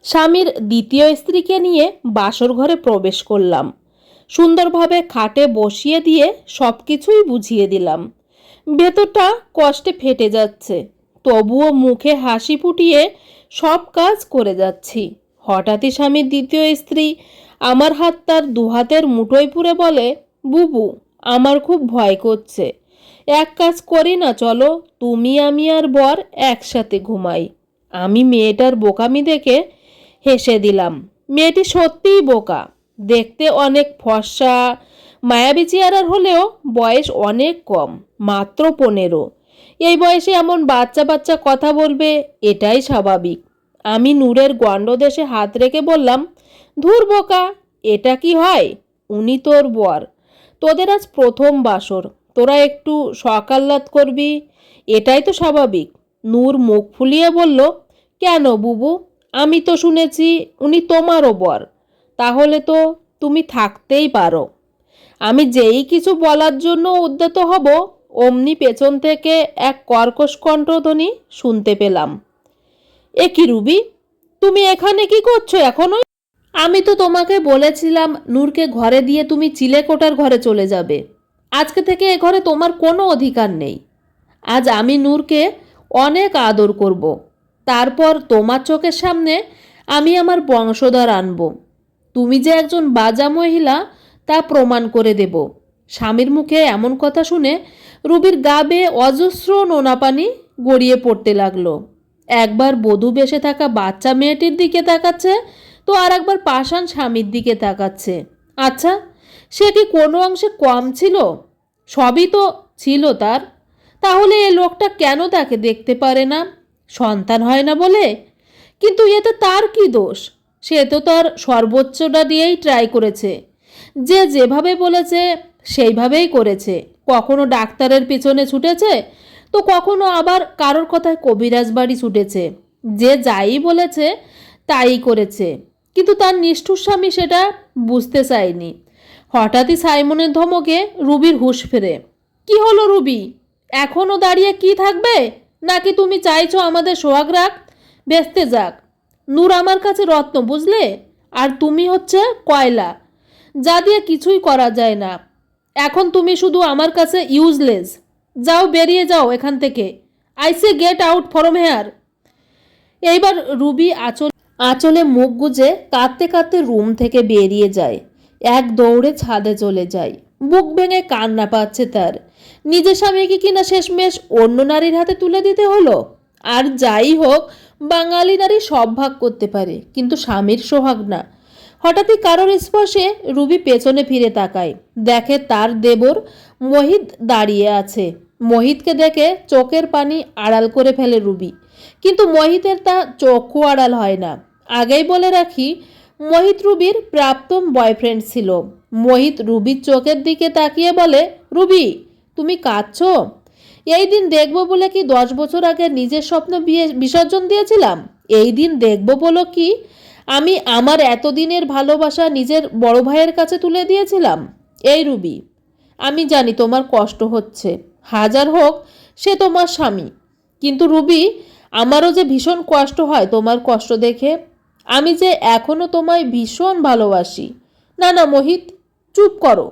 স্বামীর দ্বিতীয় স্ত্রীকে নিয়ে বাসর ঘরে প্রবেশ করলাম। সুন্দরভাবে খাটে বসিয়ে দিয়ে সব কিছুই বুঝিয়ে দিলাম। ভেতরটা কষ্টে ফেটে যাচ্ছে, তবুও মুখে হাসি ফুটিয়ে সব কাজ করে যাচ্ছি। হঠাৎই স্বামীর দ্বিতীয় স্ত্রী আমার হাত তার দুহাতের মুঠোয় পুরে বলে, বুবু, আমার খুব ভয় করছে। এক কাজ করি না, চলো তুমি আমি আর বর একসাথে ঘুমাই। আমি মেয়েটার বোকামি দেখে হেসে দিলাম। মেয়েটি সত্যিই বোকা, দেখতে অনেক ফর্সা, মায়াবী চেহারার হলেও বয়স অনেক কম, মাত্র 15। এই বয়সে এমন বাচ্চা বাচ্চা কথা বলবে, এটাই স্বাভাবিক। আমি নূরের গণ্ডদেশে হাত রেখে বললাম, ধুর বোকা, এটা কি হয়? উনি তোর বর, তোদের আজ প্রথম বাসর, তোরা একটু সকাল্লাদ করবি, এটাই তো স্বাভাবিক। নূর মুখ ফুলিয়ে বলল, কেন বুবু, আমি তো শুনেছি উনি তোমারও বর, তাহলে তো তুমি থাকতেই পারো। আমি যেই কিছু বলার জন্য উদ্যত হব, অমনি পেছন থেকে এক কর্কশ কণ্ঠধ্বনি শুনতে পেলাম, এ কি রুবি, তুমি এখানে কি করছো এখনো? আমি তো তোমাকে বলেছিলাম নূরকে ঘরে দিয়ে তুমি চিলেকোঠার ঘরে চলে যাবে। আজকে থেকে এ ঘরে তোমার কোনো অধিকার নেই। আজ আমি নূরকে অনেক আদর করব, তারপর তোমার চোখের সামনে আমি আমার বংশধর আনব। তুমি যে একজন বাজা মহিলা তা প্রমাণ করে দেব। স্বামীর মুখে এমন কথা শুনে রুবির গা বেয়ে অজস্র নোনা পানি গড়িয়ে পড়তে লাগলো। একবার বধূ বেশে থাকা বাচ্চা মেয়েটির দিকে তাকাচ্ছে, তো আর একবার পাষাণ স্বামীর দিকে তাকাচ্ছে। আচ্ছা, সে কি কোনো অংশে কম ছিল? সবই তো ছিল তার। তাহলে এ লোকটা কেন তাকে দেখতে পারে না? সন্তান হয় না বলে? কিন্তু এতে তার কি দোষ? সে তো তার সর্বোচ্চটা দিয়েই ট্রাই করেছে। যে যেভাবে বলেছে সেইভাবেই করেছে। কখনো ডাক্তারের পিছনে ছুটেছে, তো কখনো আবার কারোর কথায় কবিরাজ বাড়ি ছুটেছে। যে যাই বলেছে তাই করেছে, কিন্তু তার নিষ্ঠুর স্বামী সেটা বুঝতে চায়নি। হঠাৎই সাইমনের ধমকে রুবির হুঁশ ফেরে। কি হলো রুবি, এখনও দাঁড়িয়ে কি থাকবে? নাকি তুমি চাইছো আমাদের সোহাগ রাগ ভেস্তে যাক? নূর আমার কাছে রত্ন, বুঝলে? আর তুমি হচ্ছে কয়লা, যা দিয়ে কিছুই করা যায় না। এখন তুমি শুধু আমার কাছে ইউজলেস। যাও, বেরিয়ে যাও এখান থেকে। I say get out from here. এইবার রুবি আঁচলে মুখ গুজে কাঁদতে কাঁদতে রুম থেকে বেরিয়ে যায়। এক দৌড়ে ছাদে চলে যায়। বুক ভেঙে কান্না পাচ্ছে তার। নিজের স্বামীকে কিনা শেষমেশ অন্য নারীর হাতে তুলে দিতে হলো। আর যাই হোক, বাঙালি নারী সব ভাগ করতে পারে, কিন্তু স্বামীর সোহাগ না। হঠাৎই কারোর স্পর্শে রুবি পেছনে ফিরে তাকায়। দেখে তার দেবর মোহিত দাঁড়িয়ে আছে। মোহিতকে দেখে চোখের পানি আড়াল করে ফেলে রুবি, কিন্তু মোহিতের তা চক্ষু আড়াল হয় না। আগেই বলে রাখি, মোহিত রুবির প্রাক্তন বয়ফ্রেন্ড ছিল। মোহিত রুবির চোখের দিকে তাকিয়ে বলে, রুবি, তুমি কাঁদছো? এই দিন দেখবো বলে কি 10 বছর আগে নিজের স্বপ্ন বিসর্জন দিয়েছিলাম? এই দিন দেখবো বলো কি আমি আমার এতদিনের ভালোবাসা নিজের বড় ভাইয়ের কাছে তুলে দিয়েছিলাম? এই রুবি, আমি জানি তোমার কষ্ট হচ্ছে, হাজার হোক সে তোমার স্বামী। কিন্তু রুবি, আমারও যে ভীষণ কষ্ট হয় তোমার কষ্ট দেখে। আমি যে এখনও তোমায় ভীষণ ভালোবাসি। না না মোহিত, চুপ করো।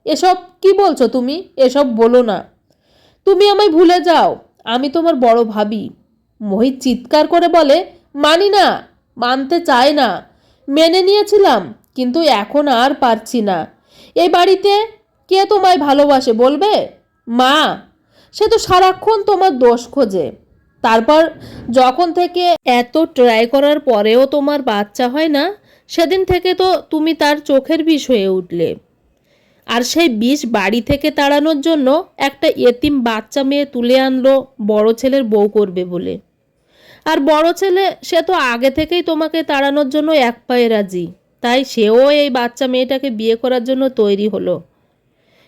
এসব কি বলছো তুমি? এসব বলো না। তুমি আমায় ভুলে যাও, আমি তোমার বড় ভাবি। মোহিত চিৎকার করে বলে, মানি না, মানতে চায় না। মেনে নিয়েছিলাম, কিন্তু এখন আর পারছি না। এই বাড়িতে কে তোমায় ভালোবাসে বলবে? মা, সে তো সারাক্ষণ তোমার দোষ খোঁজে। তারপর যখন থেকে এত ট্রাই করার পরেও তোমার বাচ্চা হয় না, সেদিন থেকে তো তুমি তার চোখের বিষ হয়ে উঠলে। আর সেই বিষ বাড়ি থেকে তাড়ানোর জন্য একটা এতিম বাচ্চা মেয়ে তুলে আনলো বড় ছেলের বউ করবে বলে। আর বড় ছেলে সে তো আগে থেকেই তোমাকে তাড়ানোর জন্য এক পায়ে রাজি। তাই সেও এই বাচ্চা মেয়েটাকে বিয়ে করার জন্য তৈরি হলো।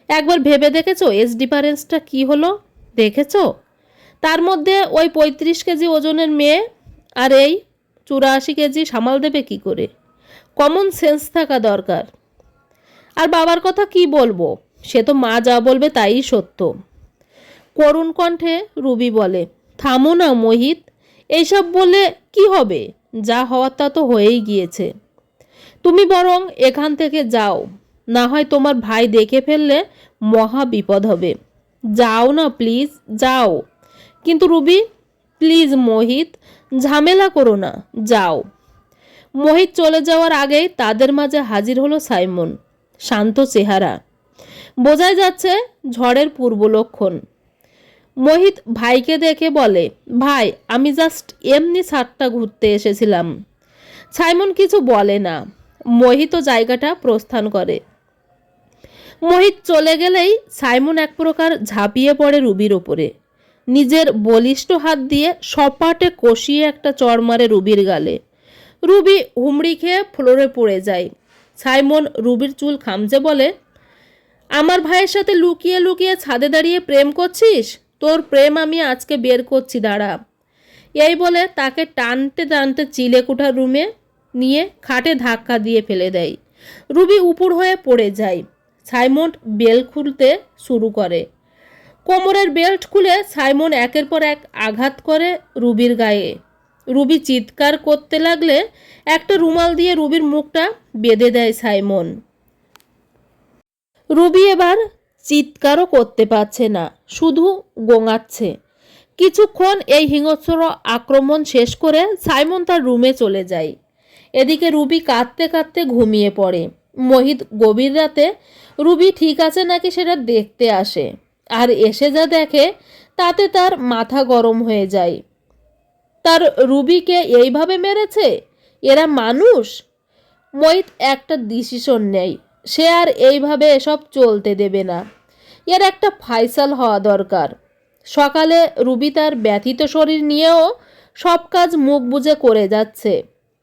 একবার ভেবে দেখেছো এজ ডিফারেন্সটা কি হলো? দেখেছো? তার মধ্যে ওই 35 কেজি ওজনের মেয়ে আর এই 84 কেজি সামাল দেবে কি করে? কমন সেন্স থাকা দরকার। আর বাবার কথা কি বলবো, সে তো মা যা বলবে তাই সত্য। করুণ কণ্ঠে রুবি বলে, থামো না মোহিত, এইসব বলে কি হবে? যা হওয়ার তা তো হয়েই গিয়েছে। তুমি বরং এখান থেকে যাও, না হয় তোমার ভাই দেখে ফেললে মহা বিপদ হবে। যাও না প্লিজ, যাও। কিন্তু রুবি, প্লিজ মোহিত, ঝামেলা করো না, যাও। মোহিত চলে যাওয়ার আগেই তাদের মাঝে হাজির হলো সাইমন। শান্ত চেহারা, বোঝাই যাচ্ছে ঝড়ের পূর্ব লক্ষণ। মোহিত ভাইকে দেখে বলে, ভাই আমি জাস্ট এমনি ছাদটা ঘুরতে এসেছিলাম। সাইমন কিছু বলে না। মোহিতও জায়গাটা প্রস্থান করে। মোহিত চলে গেলেই সাইমন এক প্রকার ঝাঁপিয়ে পড়ে রুবির ওপরে। নিজের বলিষ্ঠ হাত দিয়ে সপাটে কষিয়ে একটা চড় মারে রুবির গালে। রুবি হুমড়ি খেয়ে ফ্লোরে পড়ে যায়। সাইমন রুবির চুল খামচে বলে, আমার ভাইয়ের সাথে লুকিয়ে লুকিয়ে ছাদে দাঁড়িয়ে প্রেম করছিস? তোর প্রেম আমি আজকে বের করছি, দাঁড়া। এই বলে তাকে টানতে টানতে চিলেকোঠার রুমে নিয়ে খাটে ধাক্কা দিয়ে ফেলে দেয়। রুবি উপুড় হয়ে পড়ে যায়। সাইমন বেল্ট খুলতে শুরু করে। কোমরের বেল্ট খুলে সাইমন একের পর এক আঘাত করে রুবির গায়ে। রুবি চিৎকার করতে লাগলে একটা রুমাল দিয়ে রুবির মুখটা বেঁধে দেয় সাইমন। রুবি এবার চিৎকারও করতে পারছে না, শুধু গোঙাচ্ছে। কিছুক্ষণ এই হিংস্র আক্রমণ শেষ করে সাইমন তার রুমে চলে যায়। এদিকে রুবি কাঁদতে কাঁদতে ঘুমিয়ে পড়ে। মোহিত গভীর রাতে রুবি ঠিক আছে নাকি সেটা দেখতে আসে, আর এসে যা দেখে তাতে তার মাথা গরম হয়ে যায়। তার রুবিকে এইভাবে মেরেছে, এরা মানুষ? মোহিত একটা ডিসিশন নেয়, সে আর এইভাবে এসব চলতে দেবে না। এর একটা ফাইসাল হওয়া দরকার। সকালে রুবি তার ব্যথিত শরীর নিয়েও সব কাজ মুখ বুজে করে যাচ্ছে।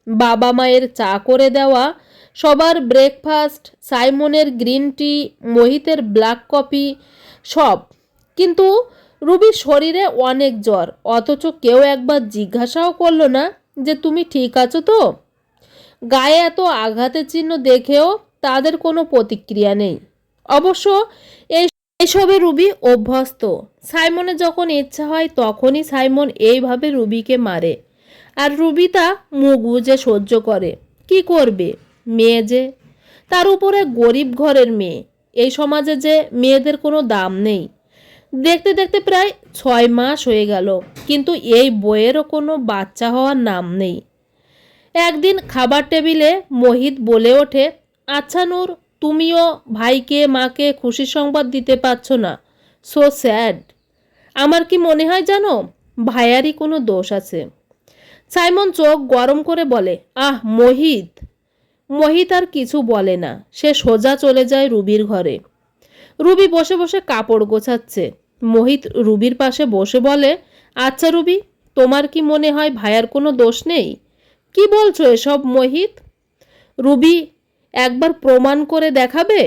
বাবা মায়ের চা করে দেওয়া, সবার ব্রেকফাস্ট, সাইমনের গ্রিন টি, মোহিতের ব্ল্যাক কফি, সব। কিন্তু রুবির শরীরে অনেক জ্বর, অথচ কেউ একবার জিজ্ঞাসাও করলো না যে তুমি ঠিক আছো তো। গায়ে এত আঘাতের চিহ্ন দেখেও তাদের কোনো প্রতিক্রিয়া নেই। অবশ্য এইসবে রুবি অভ্যস্ত। সাইমনের যখন ইচ্ছা হয় তখনই সাইমন এইভাবে রুবিকে মারে, আর রুবি তা মুখ বুজে সহ্য করে। কি করবে, মেয়ে যে, তার উপরে গরিব ঘরের মেয়ে। এই সমাজে যে মেয়েদের কোনো দাম নেই। দেখতে দেখতে প্রায় 6 মাস হয়ে গেল, কিন্তু এই বইয়েরও কোনো বাচ্চা হওয়ার নাম নেই। একদিন খাবার টেবিলে মোহিত বলে ওঠে, আচ্ছা নূর, তুমিও ভাইকে মাকে খুশির সংবাদ দিতে পারছো না, সো স্যাড। আমার কি মনে হয় জানো, ভাইয়ারই কোনো দোষ আছে। সাইমন চোখ গরম করে বলে, আহ মোহিত। মোহিত আর কিছু বলে না, সে সোজা চলে যায় রুবির ঘরে। রুবি বসে বসে কাপড় গোছাচ্ছে। মোহিত রুবির পাশে বসে বলে, আচ্ছা রুবি, তোমার কি মনে হয় ভাইয়ার কোনো দোষ নেই? কি বলছো এসব মোহিত? রুবি একবার প্রমাণ করে দেখাবে?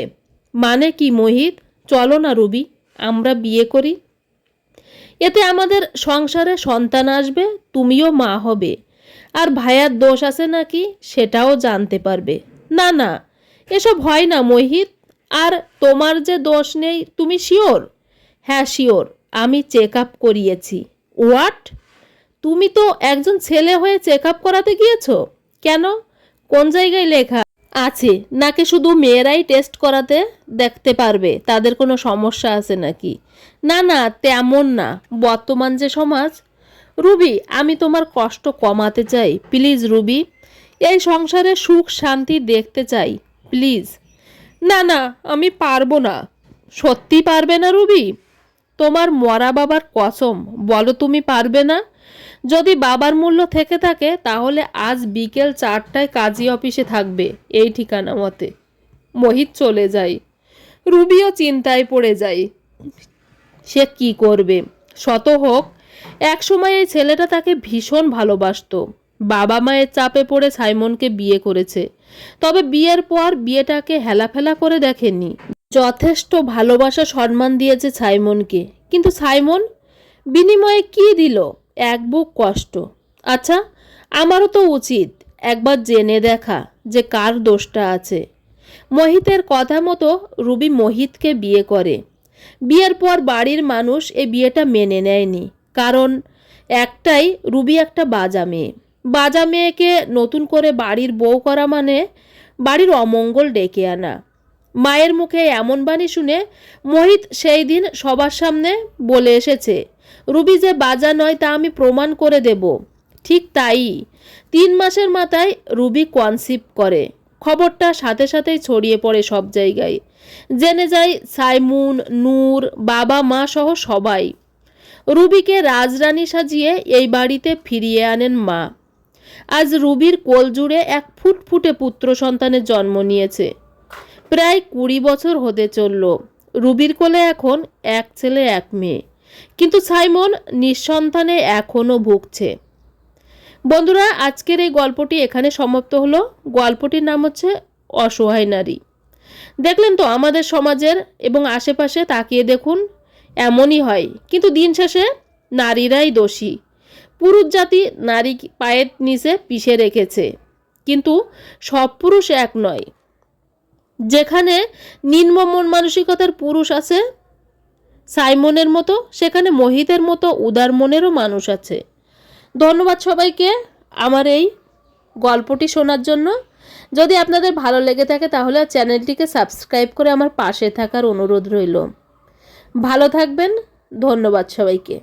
মানে কি মোহিত? চলো না রুবি, আমরা বিয়ে করি। এতে আমাদের সংসারে সন্তান আসবে, তুমিও মা হবে, আর ভাইয়ার দোষ আছে নাকি সেটাও জানতে পারবে। না না, এসব হয় না মোহিত। আর তোমার যে দোষ নেই তুমি শিওর? হ্যাঁ শিওর, আমি চেক আপ করিয়েছি। হোয়াট? তুমি তো একজন ছেলে হয়ে চেক আপ করাতে গিয়েছো? কেন, কোন জায়গায় লেখা আছে নাকি শুধু মেয়েরাই টেস্ট করাতে দেখতে পারবে তাদের কোনো সমস্যা আছে নাকি? না না, তেমন না, বর্তমান যে সমাজ। রুবি, আমি তোমার কষ্ট কমাতে চাই, প্লিজ রুবি। এই সংসারে সুখ শান্তি দেখতে চাই, প্লিজ। না না, আমি পারবো না। সত্যি পারবে না রুবি? তোমার মরা বাবার কসম, বলো তুমি পারবে না। যদি বাবার মূল্য থেকে থাকে তাহলে আজ বিকেল 4টায় কাজী অফিসে থাকবে, এই ঠিকানা মতে। মোহিত চলে যায়। রুবিও চিন্তায় পড়ে যায়, সে কি করবে। শত হোক, এক সময় এই ছেলেটা তাকে ভীষণ ভালোবাসতো। বাবা মায়ের চাপে পড়ে সাইমনকে বিয়ে করেছে, তবে বিয়ের পর বিয়েটাকে হেলাফেলা করে দেখেনি। যথেষ্ট ভালোবাসা সম্মান দিয়েছে সাইমনকে, কিন্তু সাইমন বিনিময়ে কি দিল? এক বুক কষ্ট। আচ্ছা, আমারও তো উচিত একবার জেনে দেখা যে কার দোষটা আছে। মোহিতের কথা মতো রুবি মোহিতকে বিয়ে করে। বিয়ের পর বাড়ির মানুষ এই বিয়েটা মেনে নেয়নি, কারণ একটাই, রুবি একটা বাজা মেয়ে। বাজা মেয়েকে নতুন করে বাড়ির বউ করা মানে বাড়ির অমঙ্গল ডেকে আনা। মায়ের মুখে এমন বাণী শুনে মোহিত সেই দিন সবার সামনে বলে এসেছে, রুবি যে বাজা নয় তা আমি প্রমাণ করে দেব। ঠিক তাই 3 মাসের মাথায় রুবি কনসিভ করে। খবরটা সাথে সাথেই ছড়িয়ে পড়ে সব জায়গায়। জেনে যায় সাইমুন, নূর, বাবা মা সহ সবাই। রুবিকে রাজরানী সাজিয়ে এই বাড়িতে ফিরিয়ে আনেন মা। আজ রুবির কোল জুড়ে এক ফুটফুটে পুত্র সন্তানের জন্ম নিয়েছে। প্রায় 20 বছর হতে চলল। রুবির কোলে এখন 1 ছেলে 1 মেয়ে, কিন্তু সাইমন নিঃসন্তানে এখনও ভুগছে। বন্ধুরা, আজকের এই গল্পটি এখানে সমাপ্ত হলো। গল্পটির নাম হচ্ছে অসহায় নারী। দেখলেন তো আমাদের সমাজের এবং আশেপাশে তাকিয়ে দেখুন, এমনই হয়। কিন্তু দিন শেষে নারীরাই দোষী। পুরুষ জাতি নারী পায়ের নিচে পিষে রেখেছে, কিন্তু সব পুরুষ এক নয়। যেখানে নিম্ন মন মানসিকতার পুরুষ আছে সাইমনের মতো, সেখানে মোহিতের মতো উদার মনেরও মানুষ আছে। ধন্যবাদ সবাইকে আমার এই গল্পটি শোনার জন্য। যদি আপনাদের ভালো লেগে থাকে তাহলে চ্যানেলটিকে সাবস্ক্রাইব করে আমার পাশে থাকার অনুরোধ রইল। ভালো থাকবেন। ধন্যবাদ সবাইকে।